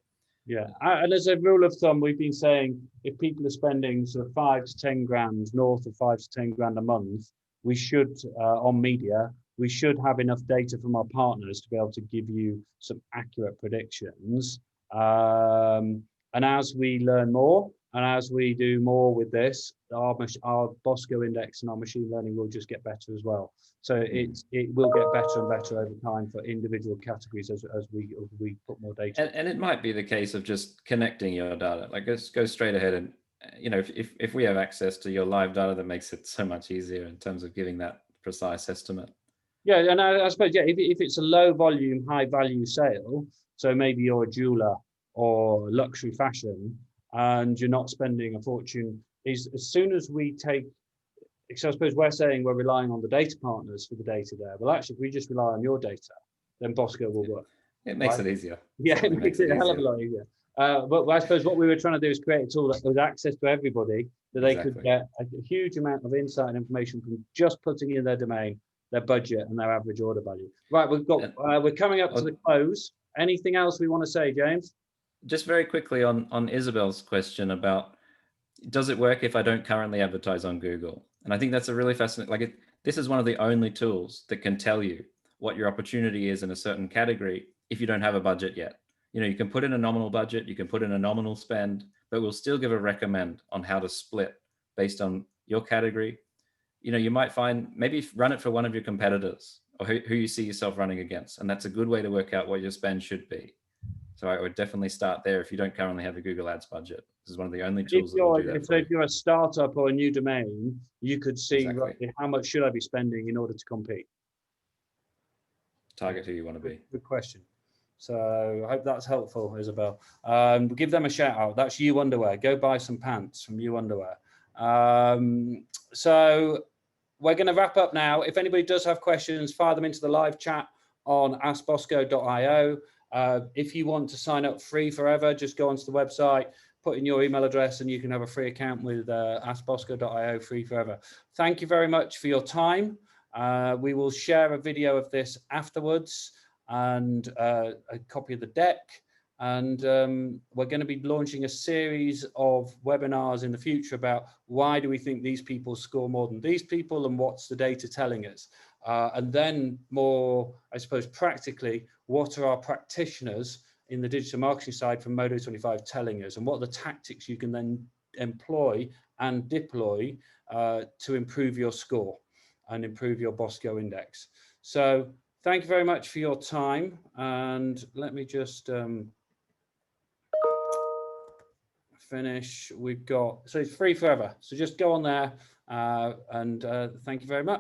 [SPEAKER 1] Yeah, and as a rule of thumb, we've been saying if people are spending sort of 5 to 10 grand, north of 5 to 10 grand a month, we should, on media, we should have enough data from our partners to be able to give you some accurate predictions. And as we learn more, and as we do more with this, our BOSCO index and our machine learning will just get better as well. So it will get better and better over time for individual categories as we put more data.
[SPEAKER 2] And it might be the case of just connecting your data. Like go straight ahead, and if we have access to your live data, that makes it so much easier in terms of giving that precise estimate.
[SPEAKER 1] Yeah, and I suppose if it's a low volume, high value sale, so maybe you're a jeweler or luxury fashion, and you're not spending a fortune, is as soon as we take, so I suppose we're saying we're relying on the data partners for the data there. Well, actually, if we just rely on your data, then BOSCO will work.
[SPEAKER 2] It makes it easier.
[SPEAKER 1] Yeah, it makes it a hell of a lot easier. But I suppose what we were trying to do is create a tool that was access to everybody, that they could get a huge amount of insight and information from just putting in their domain their budget and their average order value. Right, we're coming up to the close. Anything else we want to say, James?
[SPEAKER 2] Just very quickly on Isabel's question about, does it work if I don't currently advertise on Google? And I think that's a really fascinating, this is one of the only tools that can tell you what your opportunity is in a certain category if you don't have a budget yet. You can put in a nominal budget, you can put in a nominal spend, but we'll still give a recommend on how to split based on your category. You might find, maybe run it for one of your competitors or who you see yourself running against. And that's a good way to work out what your spend should be. So I would definitely start there if you don't currently have a Google Ads budget. This is one of the only tools that will do that for you.
[SPEAKER 1] If you're a startup or a new domain, you could see
[SPEAKER 2] Exactly.
[SPEAKER 1] how much should I be spending in order to compete.
[SPEAKER 2] Target who you want to be.
[SPEAKER 1] Good question. So I hope that's helpful, Isabel. Give them a shout out. That's You Underwear. Go buy some pants from You Underwear. So we're going to wrap up now. If anybody does have questions, fire them into the live chat on askbosco.io. If you want to sign up free forever, just go onto the website, put in your email address, and you can have a free account with askbosco.io free forever. Thank you very much for your time. We will share a video of this afterwards and a copy of the deck. And we're going to be launching a series of webinars in the future about why do we think these people score more than these people and what's the data telling us. And then more, I suppose, practically, what are our practitioners in the digital marketing side from Modo 25 telling us, and what are the tactics you can then employ and deploy to improve your score and improve your BOSCO index. So thank you very much for your time. And let me just finish. So it's free forever. So just go on there and thank you very much.